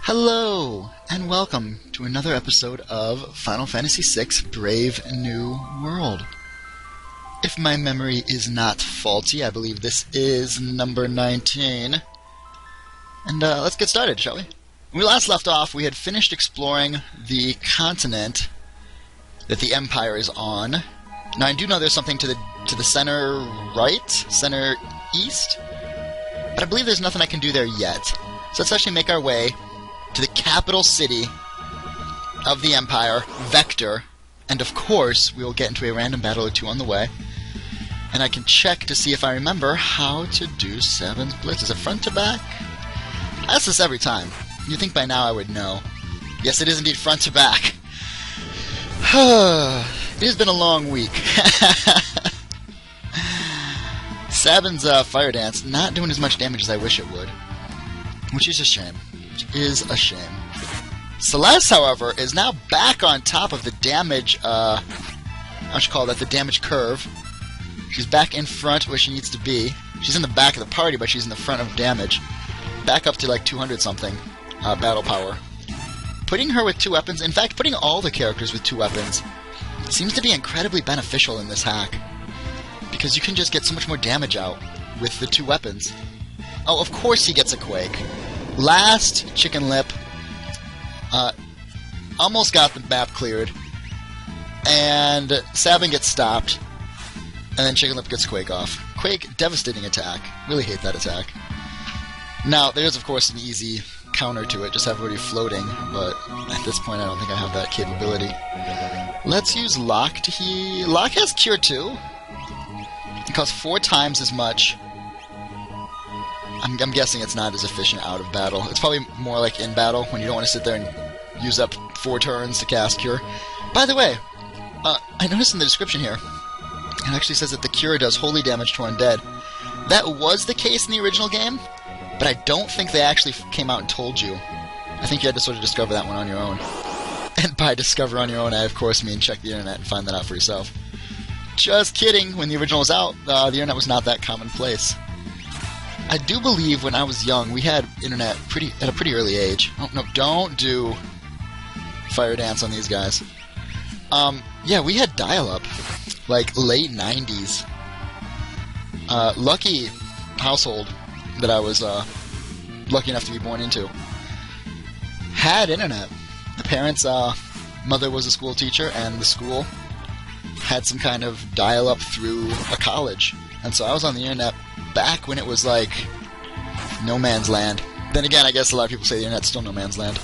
Hello, and welcome to another episode of Final Fantasy VI Brave New World. If my memory is not faulty, I believe this is number 19. And let's get started, shall we? When we last left off, we had finished exploring the continent that the Empire is on. Now, I do know there's something to the center right, center east, but I believe there's nothing I can do there yet. So let's actually make our way to the capital city of the Empire, Vector, and of course we will get into a random battle or two on the way, and I can check to see if I remember how to do Seven's Blitz. Is it front to back? I ask this every time. You'd think by now I would know. Yes, it is indeed front to back. It has been a long week. Sabin's Fire Dance not doing as much damage as I wish it would, which is a shame. Celeste, however, is now back on top of the damage, how should you call that, the damage curve. She's back in front where she needs to be. She's in the back of the party, but she's in the front of damage. Back up to like 200-something battle power. Putting her with two weapons, in fact, putting all the characters with two weapons, seems to be incredibly beneficial in this hack. Because you can just get so much more damage out with the two weapons. Oh, of course he gets a Quake. Last Chicken Lip almost got the map cleared, and Sabin gets stopped, and then Chicken Lip gets Quake off. Quake, devastating attack. Really hate that attack. Now, there's of course an easy counter to it, just have everybody floating, but at this point I don't think I have that capability. Let's use Locke to heal. Locke has Cure too. It costs 4 times as much. I'm guessing it's not as efficient out of battle. It's probably more like in battle, when you don't want to sit there and use up 4 turns to cast Cure. By the way, I noticed in the description here, it actually says that the Cure does holy damage to undead. That was the case in the original game, but I don't think they actually came out and told you. I think you had to sort of discover that one on your own. And by discover on your own, I of course mean check the internet and find that out for yourself. Just kidding, when the original was out, the internet was not that commonplace. I do believe when I was young, we had internet at a pretty early age. Oh, no, don't do Fire Dance on these guys. Yeah, we had dial-up, like late 90s. Lucky household that I was lucky enough to be born into had internet. The parents' mother was a school teacher, and the school had some kind of dial-up through a college. And so I was on the internet back when it was like no man's land. Then again, I guess a lot of people say the internet's still no man's land.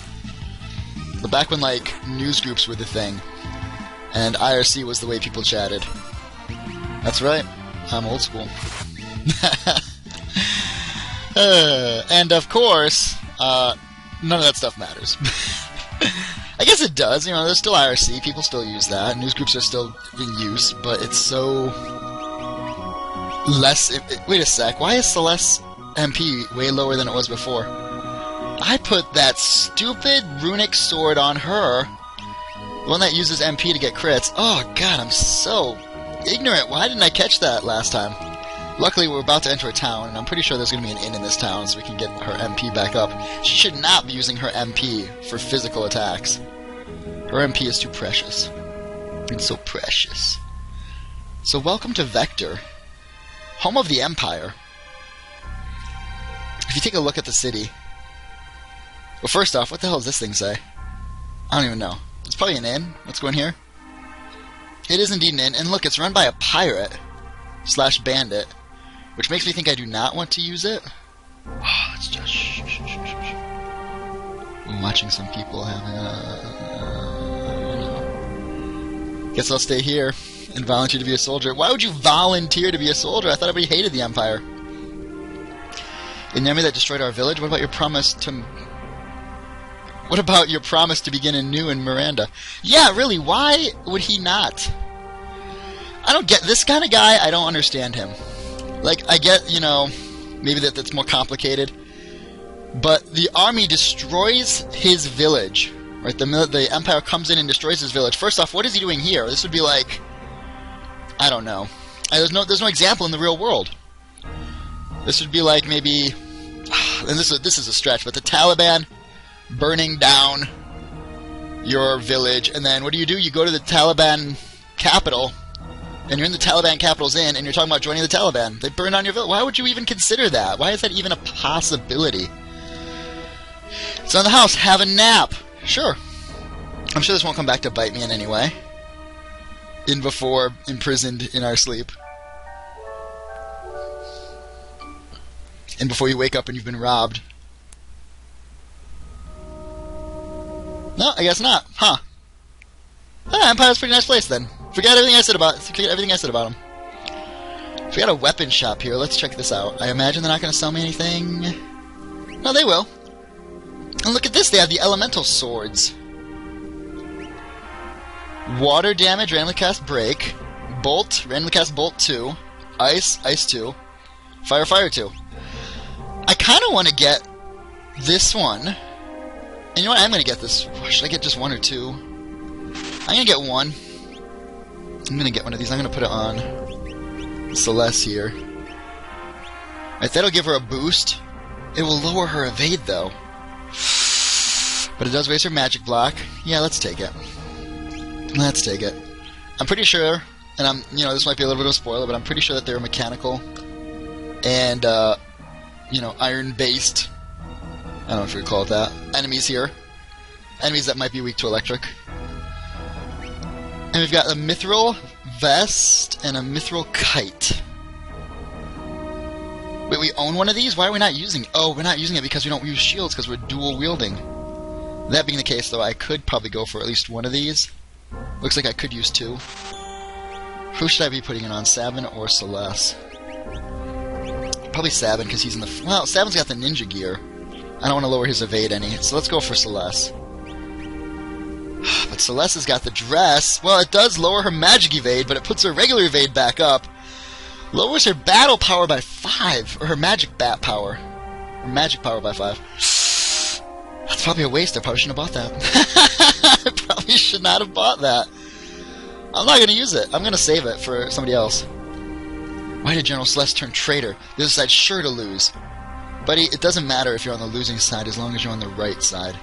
But back when like news groups were the thing, and IRC was the way people chatted. That's right, I'm old school. And of course, none of that stuff matters. I guess it does, you know, there's still IRC, people still use that, news groups are still in use, but it's so less... Wait a sec, why is Celeste's MP way lower than it was before? I put that stupid runic sword on her, the one that uses MP to get crits. Oh god, I'm so ignorant, why didn't I catch that last time? Luckily we're about to enter a town, and I'm pretty sure there's going to be an inn in this town so we can get her MP back up. She should not be using her MP for physical attacks. Her MP is too precious. It's so precious. So welcome to Vector, home of the Empire. If you take a look at the city... Well, first off, what the hell does this thing say? I don't even know. It's probably an inn. Let's go in here. It is indeed an inn, and look, it's run by a pirate / bandit, which makes me think I do not want to use it. Oh, let's just shh. I'm watching some people having Guess I'll stay here and volunteer to be a soldier. Why would you volunteer to be a soldier? I thought everybody hated the Empire. The enemy that destroyed our village? What about your promise to... What about your promise to begin anew in Miranda? Yeah, really, why would he not? I don't get... This kind of guy, I don't understand him. Like, I get, you know, maybe that's more complicated. But the army destroys his village. Right, the Empire comes in and destroys his village. First off, what is he doing here? This would be like... I don't know. There's no example in the real world. This would be like maybe... And this is a stretch, but the Taliban burning down your village, and then what do? You go to the Taliban capital, and you're in the Taliban capital's inn, and you're talking about joining the Taliban. They burn down your village. Why would you even consider that? Why is that even a possibility? It's on the house. Have a nap. Sure. I'm sure this won't come back to bite me in any way. In before imprisoned in our sleep. And before you wake up and you've been robbed. No, I guess not. Huh. Empire's a pretty nice place then. Forget everything I said about him. We got a weapon shop here. Let's check this out. I imagine they're not going to sell me anything. No, they will. And look at this. They have the elemental swords. Water damage, randomly cast break. Bolt, randomly cast bolt 2. Ice, ice 2. Fire, fire 2. I kind of want to get this one. And you know what? I'm going to get this. Should I get just one or two? I'm going to get one. I'm going to get one of these. I'm going to put it on Celeste here. Right, that'll give her a boost. It will lower her evade, though. But it does raise her magic block. Yeah, let's take it. Let's take it. I'm pretty sure, and this might be a little bit of a spoiler, but I'm pretty sure that they're mechanical and, iron-based. I don't know if we call it that. Enemies here. Enemies that might be weak to electric. And we've got a mithril vest and a mithril kite. Wait, we own one of these? Why are we not using it? Oh, we're not using it because we don't use shields because we're dual wielding. That being the case, though, I could probably go for at least one of these. Looks like I could use two. Who should I be putting it on, Sabin or Celeste? Probably Sabin, because he's in the... Well, Sabin's got the ninja gear. I don't want to lower his evade any, so let's go for Celeste. But Celeste has got the dress. Well, it does lower her magic evade, but it puts her regular evade back up. Lowers her battle power by 5, or her magic bat power. Or magic power by 5. That's probably a waste. I probably shouldn't have bought that. I probably should not have bought that. I'm not going to use it. I'm going to save it for somebody else. Why did General Celeste turn traitor? The other side's sure to lose. Buddy, it doesn't matter if you're on the losing side as long as you're on the right side.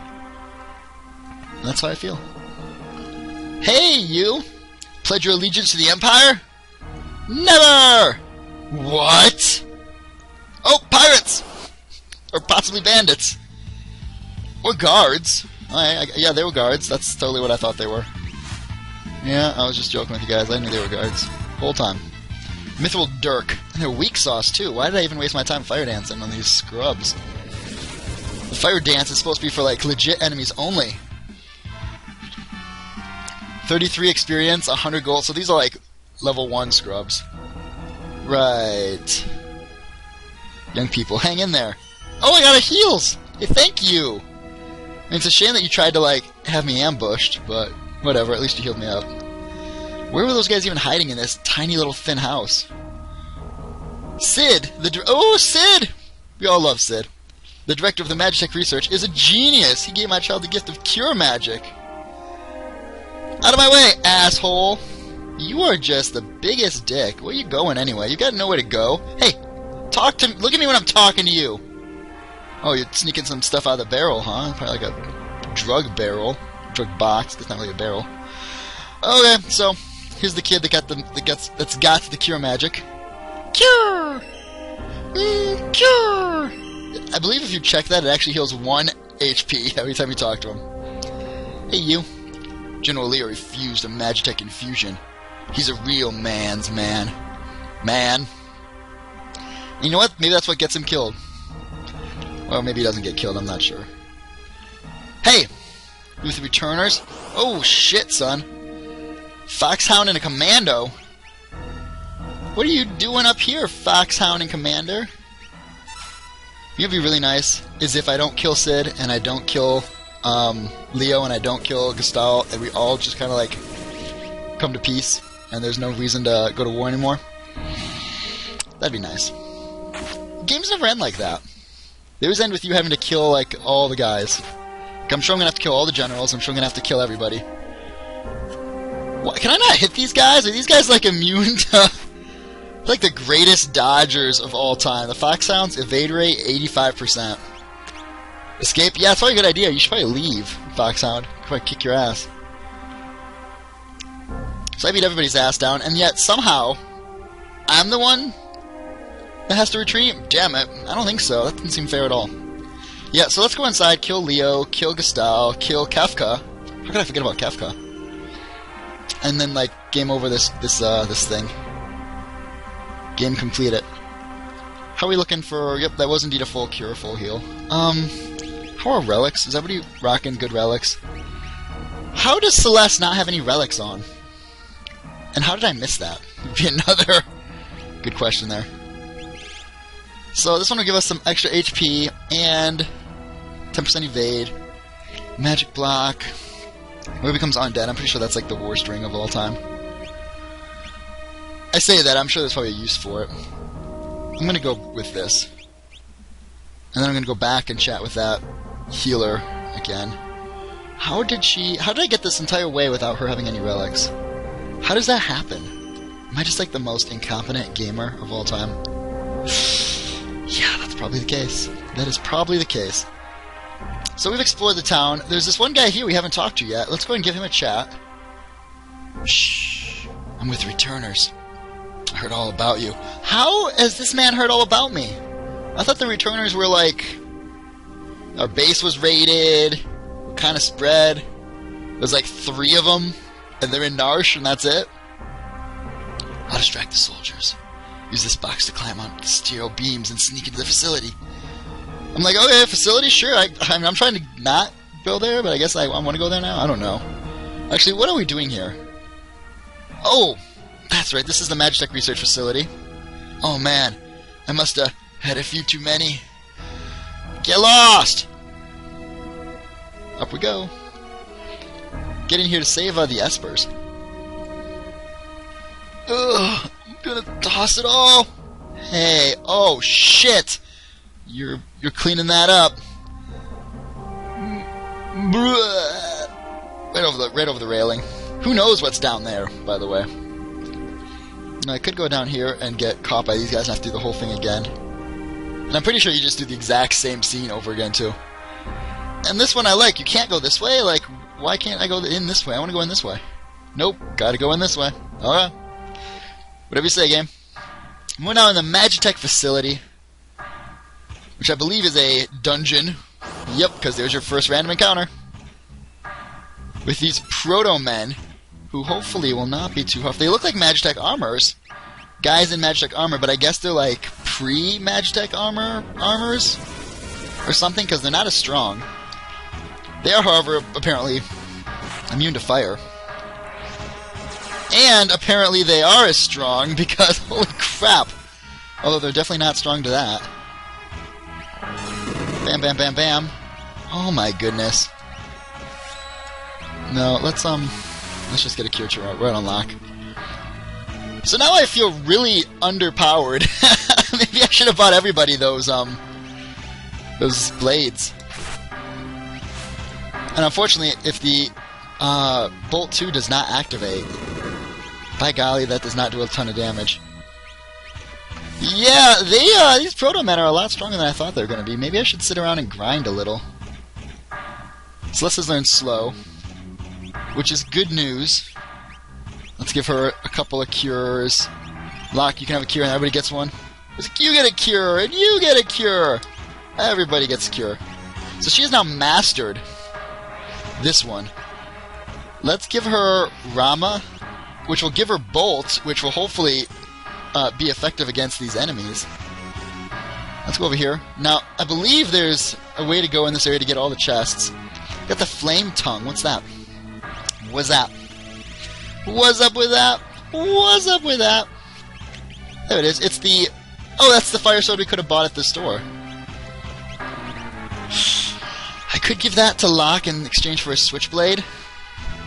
And that's how I feel. Hey, you! Pledge your allegiance to the Empire? Never! What? Oh, pirates! Or possibly bandits. Or guards. Yeah, they were guards. That's totally what I thought they were. Yeah, I was just joking with you guys. I knew they were guards. Whole time. Mithril Dirk. And they're weak sauce, too. Why did I even waste my time fire dancing on these scrubs? The fire dance is supposed to be for, like, legit enemies only. 33 experience, 100 gold. So these are, like, level 1 scrubs. Right. Young people, hang in there. Oh, I got a heals! Hey, thank you! I mean, it's a shame that you tried to, like, have me ambushed, but whatever, at least you healed me up. Where were those guys even hiding in this tiny little thin house? Sid! Oh, Sid! We all love Sid. The director of the Magitech Research is a genius! He gave my child the gift of cure magic! Out of my way, asshole! You are just the biggest dick. Where you going anyway? You got nowhere to go. Hey, talk to me. Look at me when I'm talking to you. Oh, you're sneaking some stuff out of the barrel, huh? Probably like a drug barrel. Drug box. It's not really a barrel. Okay, so here's the kid that's got the cure magic. Cure! Cure! I believe if you check that, it actually heals 1 HP every time you talk to him. Hey, you. General Leo refused a Magitech infusion. He's a real man's man. Man. And you know what? Maybe that's what gets him killed. Well, maybe he doesn't get killed, I'm not sure. Hey! You with the returners? Oh, shit, son. Foxhound and a commando? What are you doing up here, Foxhound and commander? You know what'd be really nice is if I don't kill Sid and I don't kill Leo and I don't kill Gestal and we all just kind of like come to peace and there's no reason to go to war anymore. That'd be nice. Games never end like that. They always end with you having to kill like all the guys. Like, I'm sure I'm gonna have to kill all the generals. I'm sure I'm gonna have to kill everybody. What, can I not hit these guys? Are these guys like immune to like the greatest dodgers of all time? The Foxhound's evade rate 85%. Escape? Yeah, it's probably a good idea. You should probably leave, Foxhound. Probably kick your ass. So I beat everybody's ass down, and yet somehow I'm the one that has to retreat? Damn it. I don't think so. That doesn't seem fair at all. Yeah, so let's go inside, kill Leo, kill Gustave, kill Kefka. How could I forget about Kefka? And then, like, game over this thing. Game complete it. How are we looking for... Yep, that was indeed a full cure, full heal. How are relics? Is everybody rocking good relics? How does Celeste not have any relics on? And how did I miss that? Would be another good question there. So this one will give us some extra HP and 10% evade. Magic block. Where it becomes undead. I'm pretty sure that's like the worst ring of all time. I say that, I'm sure there's probably a use for it. I'm gonna go with this. And then I'm gonna go back and chat with that healer again. How did I get this entire way without her having any relics? How does that happen? Am I just like the most incompetent gamer of all time? Yeah, that's probably the case. That is probably the case. So we've explored the town. There's this one guy here we haven't talked to yet. Let's go ahead and give him a chat. Shh. I'm with returners. I heard all about you. How has this man heard all about me? I thought the returners were like... Our base was raided. Kind of spread. There's like 3 of them. And they're in Narsh and that's it. I'll distract the soldiers. Use this box to climb on steel beams and sneak into the facility. I'm like, okay, facility, sure. I'm trying to not go there, but I guess I want to go there now. I don't know. Actually, what are we doing here? Oh, that's right. This is the Magitech Research Facility. Oh, man. I must have had a few too many. Get lost! Up we go. Get in here to save the Espers. Ugh, I'm gonna toss it all. Hey, oh shit! You're cleaning that up. Right over the railing. Who knows what's down there, by the way. Now, I could go down here and get caught by these guys and have to do the whole thing again. And I'm pretty sure you just do the exact same scene over again too. And this one I like. You can't go this way. Like, why can't I go in this way? I want to go in this way. Nope, gotta go in this way. Alright. Whatever you say, game. We're now in the Magitech facility, which I believe is a dungeon. Yep, because there's your first random encounter. With these proto-men, who hopefully will not be too rough. They look like Magitech armors. Guys in Magitech armor, but I guess they're like pre-Magitech armors? Or something, because they're not as strong. They are, however, apparently immune to fire. And apparently they are as strong because, holy crap. Although they're definitely not strong to that. Bam, bam, bam, bam. Oh my goodness. No, let's just get a cure right on lock. So now I feel really underpowered. Maybe I should have bought everybody those blades. And unfortunately, if the Bolt 2 does not activate, by golly, that does not do a ton of damage. Yeah, these proto-men are a lot stronger than I thought they were going to be. Maybe I should sit around and grind a little. Celeste has learned slow, which is good news. Let's give her a couple of cures. Locke, you can have a cure and everybody gets one. You get a cure, and you get a cure! Everybody gets a cure. So she has now mastered this one. Let's give her Rama, which will give her Bolt, which will hopefully be effective against these enemies. Let's go over here. Now, I believe there's a way to go in this area to get all the chests. Got the Flame Tongue. What's that? What's that? What's up with that? What's up with that? There it is. It's the... Oh, that's the fire sword we could have bought at the store. I could give that to Locke in exchange for a Switchblade.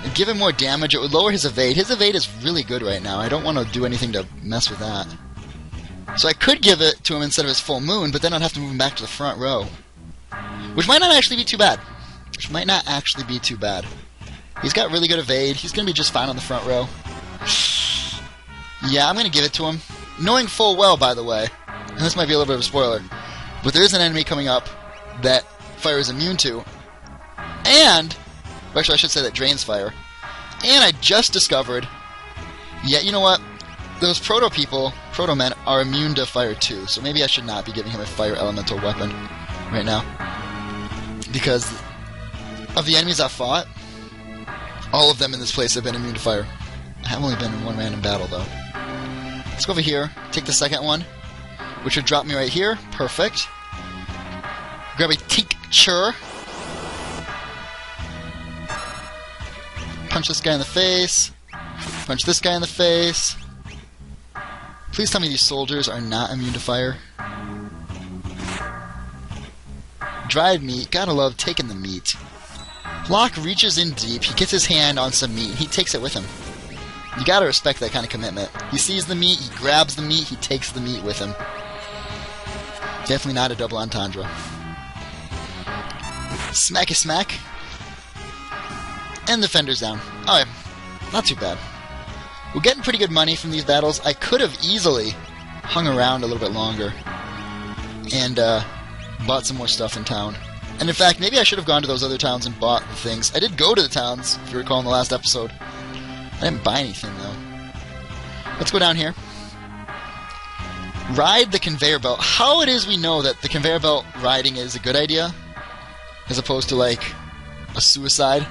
And give him more damage. It would lower his evade. His evade is really good right now. I don't want to do anything to mess with that. So I could give it to him instead of his full moon, but then I'd have to move him back to the front row. Which might not actually be too bad. He's got really good evade. He's going to be just fine on the front row. Yeah, I'm going to give it to him. Knowing full well, by the way, and this might be a little bit of a spoiler, but there is an enemy coming up that fire is immune to. And, actually I should say that drains fire. And I just discovered, yeah, you know what? Those proto-men, are immune to fire too, so maybe I should not be giving him a fire elemental weapon right now. Because of the enemies I've fought, all of them in this place have been immune to fire. I have only been in one random battle, though. Let's go over here, take the second one, which would drop me right here. Perfect. Grab a tincture. Punch this guy in the face. Punch this guy in the face. Please tell me these soldiers are not immune to fire. Dried meat. Gotta love taking the meat. Locke reaches in deep. He gets his hand on some meat. He takes it with him. You gotta respect that kind of commitment. He sees the meat. He grabs the meat. He takes the meat with him. Definitely not a double entendre. Smacky smack. And the fender's down. Alright. Not too bad. We're getting pretty good money from these battles. I could have easily hung around a little bit longer and bought some more stuff in town. And in fact, maybe I should have gone to those other towns and bought the things. I did go to the towns, if you recall in the last episode. I didn't buy anything, though. Let's go down here. Ride the conveyor belt. How it is we know that the conveyor belt riding is a good idea, as opposed to, like, a suicide.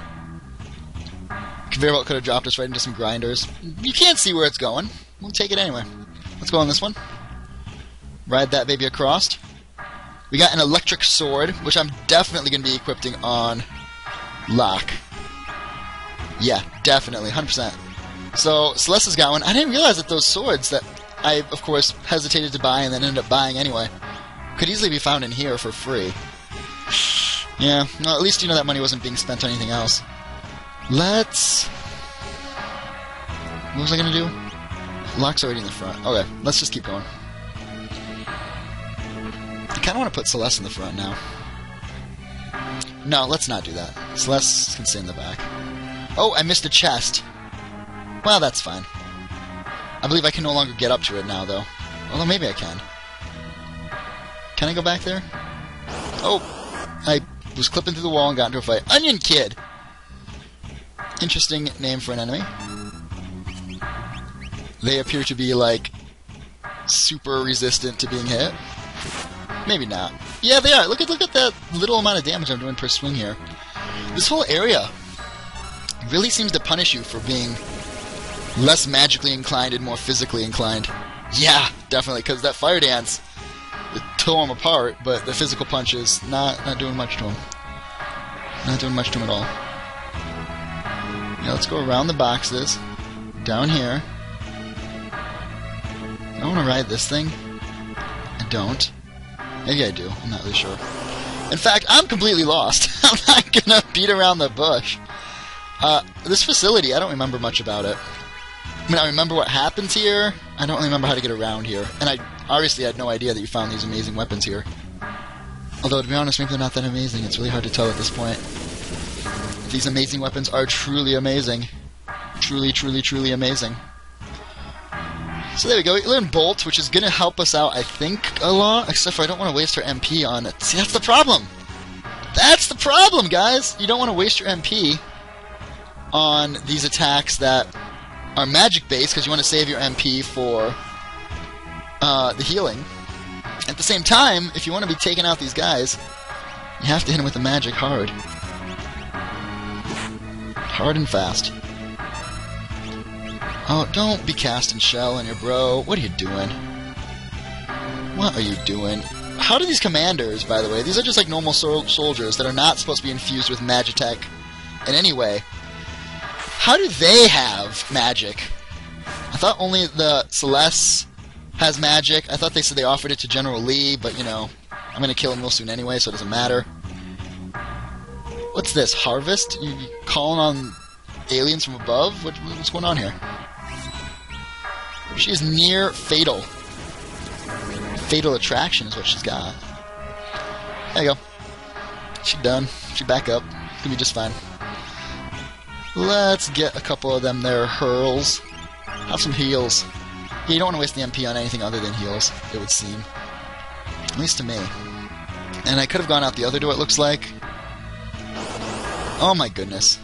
Conveyor belt could have dropped us right into some grinders. You can't see where it's going. We'll take it anyway. Let's go on this one. Ride that baby across. We got an electric sword, which I'm definitely going to be equipping on Locke. Yeah, definitely, 100%. So, Celeste's got one. I didn't realize that those swords that I, of course, hesitated to buy and then ended up buying anyway, could easily be found in here for free. Yeah, well, at least you know that money wasn't being spent on anything else. Let's... What was I going to do? Locke's already in the front. Okay, let's just keep going. I kind of want to put Celeste in the front now. No, let's not do that. Celeste can stay in the back. Oh, I missed a chest. Well, that's fine. I believe I can no longer get up to it now, though. Although maybe I can. Can I go back there? Oh, I was clipping through the wall and got into a fight. Onion Kid! Interesting name for an enemy. They appear to be, like, super resistant to being hit. Maybe not. Yeah, they are. Look at that little amount of damage I'm doing per swing here. This whole area really seems to punish you for being less magically inclined and more physically inclined. Yeah, definitely, because that fire dance, it tore him apart, but the physical punches, not doing much to him. Not doing much to him at all. Yeah, let's go around the boxes. Down here. I want to ride this thing. I don't. Maybe I do. I'm not really sure. In fact, I'm completely lost. I'm not gonna beat around the bush. This facility, I don't remember much about it. I mean, I remember what happens here. I don't really remember how to get around here. And I obviously had no idea that you found these amazing weapons here. Although, to be honest, maybe they're not that amazing. It's really hard to tell at this point. These amazing weapons are truly amazing. Truly, truly, truly amazing. So there we go. We learned Bolt, which is going to help us out, I think, a lot. Except for I don't want to waste our MP on it. See, that's the problem. That's the problem, guys. You don't want to waste your MP on these attacks that are magic-based, because you want to save your MP for the healing. At the same time, if you want to be taking out these guys, you have to hit them with the magic hard. Hard and fast. Oh, don't be casting shell on your bro. What are you doing? What are you doing? How do these commanders, by the way, these are just like normal soldiers that are not supposed to be infused with magitech in any way. How do they have magic? I thought only the Celeste has magic. I thought they said they offered it to General Lee, but, you know, I'm going to kill him real soon anyway, so it doesn't matter. What's this? Harvest? You calling on aliens from above? What's going on here? She is near fatal. Fatal attraction is what she's got. There you go. She's done. She's back up. It's gonna be just fine. Let's get a couple of them there hurls. Have some heals. Yeah, you don't want to waste the MP on anything other than heals, it would seem. At least to me. And I could have gone out the other door, it looks like. Oh my goodness.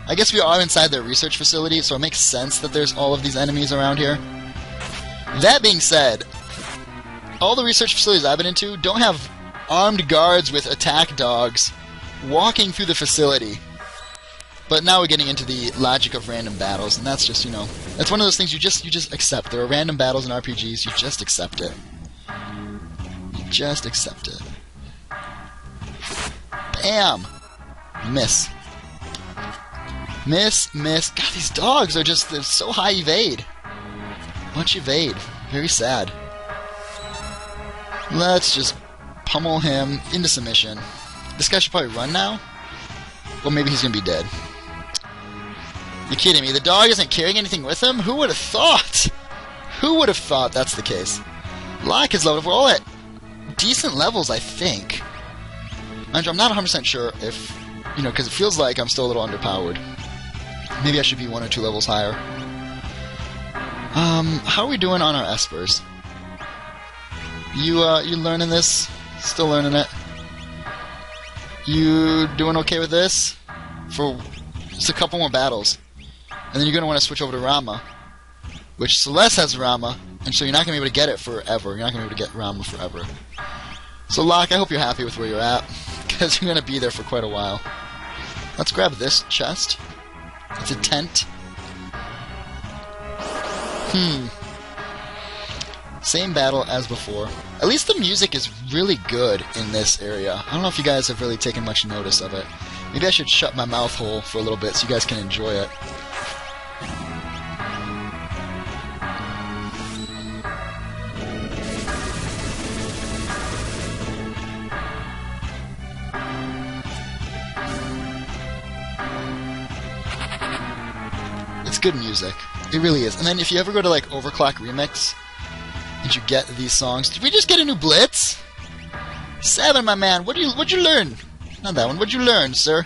I guess we are inside their research facility, so it makes sense that there's all of these enemies around here. That being said, all the research facilities I've been into don't have armed guards with attack dogs walking through the facility. But now we're getting into the logic of random battles, and that's just, you know, that's one of those things you just accept. There are random battles in RPGs, you just accept it. You just accept it. Bam! Miss. Miss, miss. God, these dogs are just, they're so high evade. Much evade. Very sad. Let's just pummel him into submission. This guy should probably run now. Well, maybe he's going to be dead. You're kidding me. The dog isn't carrying anything with him? Who would have thought? Who would have thought that's the case? Locke is loaded. We're all at decent levels, I think. Mind you, I'm not 100% sure if, you know, because it feels like I'm still a little underpowered. Maybe I should be 1 or 2 levels higher. How are we doing on our espers? You learning this? Still learning it? You doing okay with this? For just a couple more battles. And then you're going to want to switch over to Rama. Which Celeste has Rama, and so you're not going to be able to get it forever. You're not going to be able to get Rama forever. So Locke, I hope you're happy with where you're at, because you're going to be there for quite a while. Let's grab this chest. It's a tent. Same battle as before. At least the music is really good in this area. I don't know if you guys have really taken much notice of it. Maybe I should shut my mouth hole for a little bit so you guys can enjoy it. It's good music. It really is. And then if you ever go to like Overclock Remix, and you get these songs. Did we just get a new Blitz? 7, my man. What'd you learn? Not that one. What'd you learn, sir?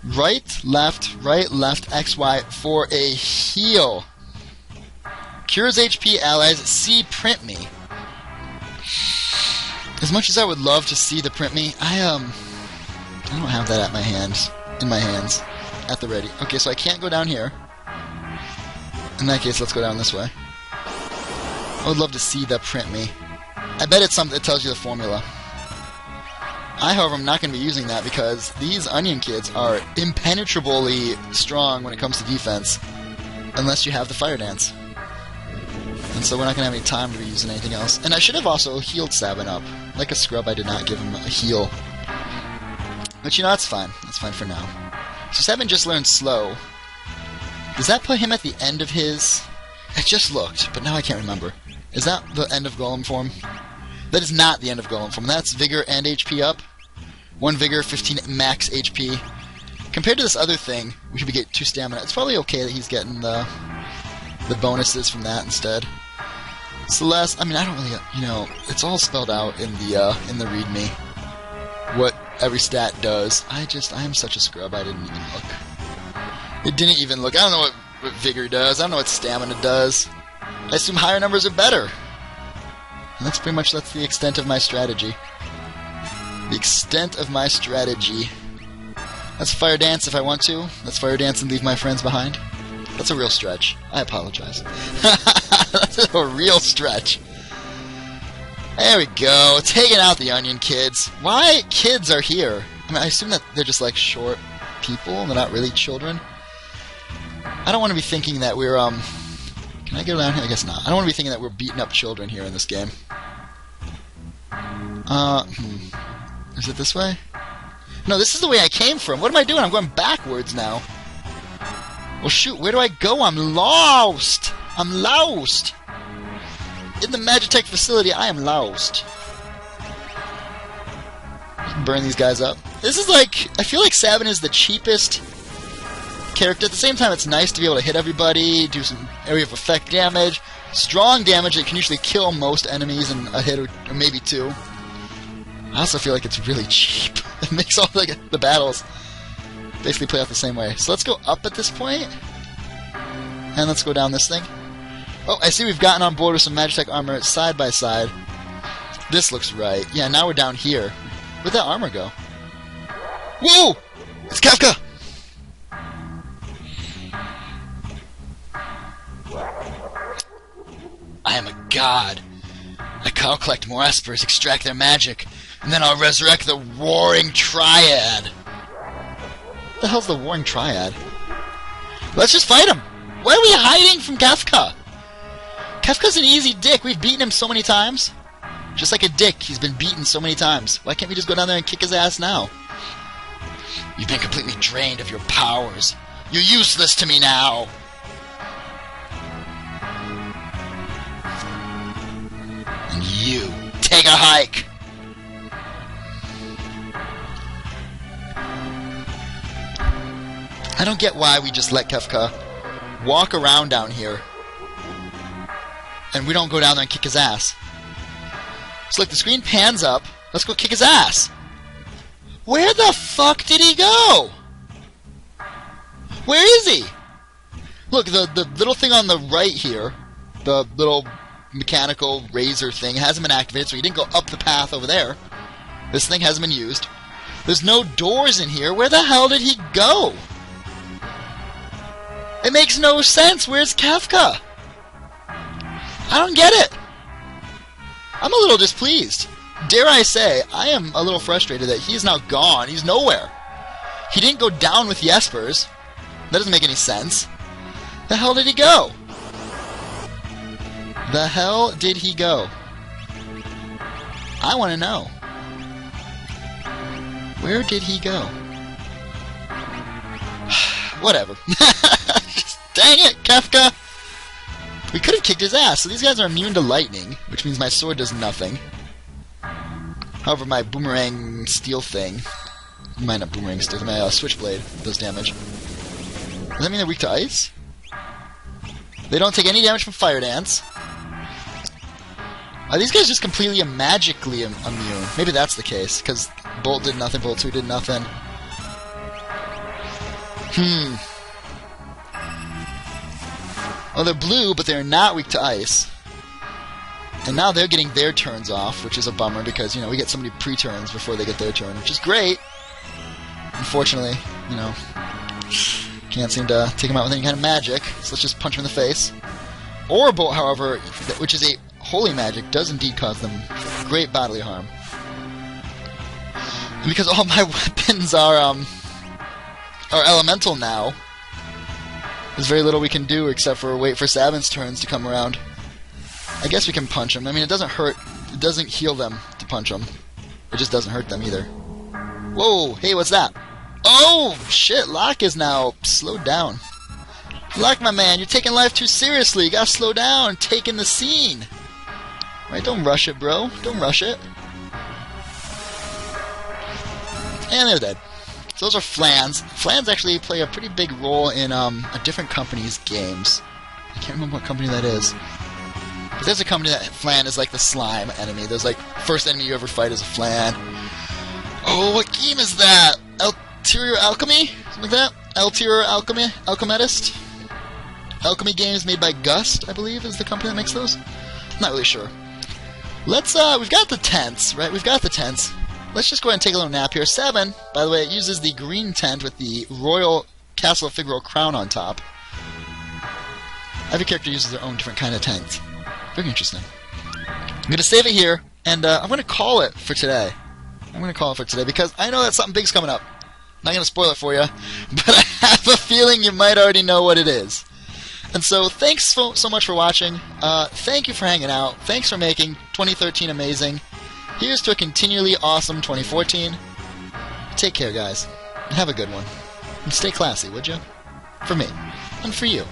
Right, left, XY for a heal. Cures HP allies. C, print me. As much as I would love to see the print me, I don't have that at my hands. In my hands. At the ready. Okay, so I can't go down here. In that case, let's go down this way. I would love to see the print me. I bet it's something that tells you the formula. I, however, am not going to be using that because these Onion kids are impenetrably strong when it comes to defense. Unless you have the Fire Dance. And so we're not going to have any time to be using anything else. And I should have also healed Sabin up. Like a scrub, I did not give him a heal. But you know, that's fine. That's fine for now. So Sabin just learned slow. Does that put him at the end of his... I just looked, but now I can't remember. Is that the end of Golem form? That is not the end of Golem form. That's Vigor and HP up. 1 Vigor, 15 max HP. Compared to this other thing, we should be getting 2 stamina. It's probably okay that he's getting the bonuses from that instead. Celeste, I mean, I don't really, you know, it's all spelled out in the README. What every stat does. I am such a scrub, I didn't even look. It didn't even look. I don't know what Vigor does. I don't know what Stamina does. I assume higher numbers are better. And that's the extent of my strategy. The extent of my strategy. Let's Fire Dance if I want to. Let's Fire Dance and leave my friends behind. That's a real stretch. I apologize. That's a real stretch. There we go. Taking out the Onion kids. Why kids are here? I mean, I assume that they're just like short people and they're not really children. I don't want to be thinking that we're, Can I go down here? I guess not. I don't want to be thinking that we're beating up children here in this game. Is it this way? No, this is the way I came from. What am I doing? I'm going backwards now. Well, shoot, where do I go? I'm lost! I'm lost! In the Magitech facility, I am lost. Burn these guys up. This is like... I feel like Sabin is the cheapest character. At the same time, it's nice to be able to hit everybody, do some area of effect damage, strong damage that can usually kill most enemies in a hit or maybe 2. I also feel like it's really cheap. It makes all the battles basically play out the same way. So let's go up at this point, and let's go down this thing. Oh, I see we've gotten on board with some Magitech armor side by side. This looks right. Yeah, now we're down here. Where'd that armor go? Whoa! It's Kefka! I am a god. I'll collect more espers, extract their magic, and then I'll resurrect the Warring Triad. What the hell's the Warring Triad? Let's just fight him! Why are we hiding from Kefka? Kefka's an easy dick. We've beaten him so many times. Just like a dick, he's been beaten so many times. Why can't we just go down there and kick his ass now? You've been completely drained of your powers. You're useless to me now. And you, take a hike. I don't get why we just let Kefka walk around down here and we don't go down there and kick his ass. So look, the screen pans up. Let's go kick his ass. Where the fuck did he go? Where is he? Look, the little thing on the right here, the little mechanical razor thing, hasn't been activated, so he didn't go up the path over there. This thing hasn't been used. There's no doors in here. Where the hell did he go? It makes no sense. Where's Kefka? I don't get it. I'm a little displeased. Dare I say, I am a little frustrated that he is now gone. He's nowhere. He didn't go down with the espers. That doesn't make any sense. The hell did he go? The hell did he go? I want to know. Where did he go? Whatever. Dang it, Kefka! We could have kicked his ass. So these guys are immune to lightning, which means my sword does nothing. However, my boomerang steel thing... Mine not boomerang steel, my switchblade does damage. Does that mean they're weak to ice? They don't take any damage from fire dance. Are these guys just completely magically immune? Maybe that's the case, because Bolt did nothing, Bolt 2 did nothing. Oh, they're blue, but they're not weak to ice. And now they're getting their turns off, which is a bummer because, you know, we get so many pre-turns before they get their turn, which is great. Unfortunately, you know, can't seem to take them out with any kind of magic, so let's just punch them in the face. Orbolt, however, which is a holy magic, does indeed cause them great bodily harm. And because all my weapons are elemental now, there's very little we can do except for wait for Savin's turns to come around. I guess we can punch them. I mean, it doesn't hurt. It doesn't heal them to punch them. It just doesn't hurt them either. Whoa! Hey, what's that? Oh, shit! Locke is now slowed down. Locke, my man, you're taking life too seriously. You gotta slow down. Taking the scene. Right? Don't rush it, bro. Don't rush it. And they're dead. So those are Flans. Flans actually play a pretty big role in a different company's games. I can't remember what company that is. But there's a company that Flan is like the slime enemy. There's like, first enemy you ever fight is a Flan. Oh, what game is that? Ulterior Alchemy? Something like that? Ulterior Alchemy? Alchemist? Alchemy games made by Gust, I believe, is the company that makes those. Not really sure. Let's, we've got the tents, right? We've got the tents. Let's just go ahead and take a little nap here. 7, by the way, it uses the green tent with the Royal Castle of Figaro crown on top. Every character uses their own different kind of tent. Very interesting. I'm going to save it here, and I'm going to call it for today. I'm going to call it for today, because I know that something big's coming up. Not going to spoil it for you, but I have a feeling you might already know what it is. And so, thanks so much for watching. Thank you for hanging out. Thanks for making 2013 amazing. Here's to a continually awesome 2014. Take care, guys, and have a good one. And stay classy, would you? For me, and for you.